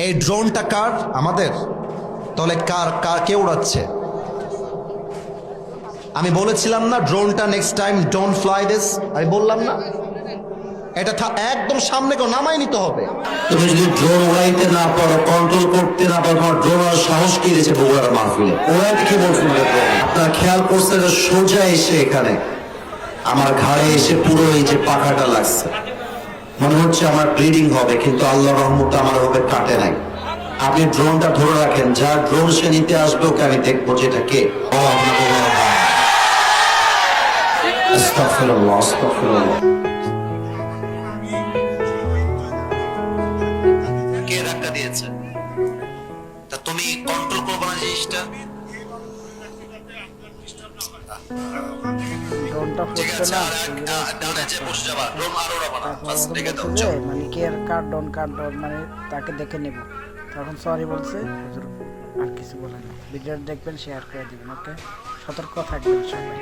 এই ড্রোনটা কার? আমাদের। তাহলে কে উড়াচ্ছে? আমি বলেছিলাম না ড্রোনটা next time don't fly this? আমি বললাম না? এটা একদম সামনে নামাই নিতে হবে। তুমি যদি ড্রোন উড়াইতে না পারো, কন্ট্রোল করতে না পারো, তোমার ড্রোন আর সাহস কি দিয়েছে বগুড়ার মাহফিলে? উড়াইতে কি বলছিল? আপনারা খেয়াল করছে যে সোজা এসে এখানে আমার ঘাড়ে এসে পুরো এই যে পাখাটা লাগছে, মনে হচ্ছে আমার ব্লিডিং হবে, কিন্তু আল্লাহর রহমতে আমার হবে কাটে নাই। আপনি ড্রোনটা ধরে রাখেন, যার ড্রোন সে নিতে আসবে ওকে আমি দেখবো যেটা কে। আস্তাগফিরুল্লাহ, আস্তাগফিরুল্লাহ। কে ধাক্কা দিয়েছে? তা তুমি কন্ট্রোল করবে না জিনিসটা? ঠিক আছে, ডানে যে বসে যাবা, ড্রোন আরো উড়াবা না, বাস রেখে দাও। মানে কে কার ডন মানে তাকে দেখে নেব। তখন সরি বলছে, আর কিছু বলে না। ভিডিও দেখবেন, শেয়ার করে দিবেন। ওকে, সতর্ক থাকবেন সবাই।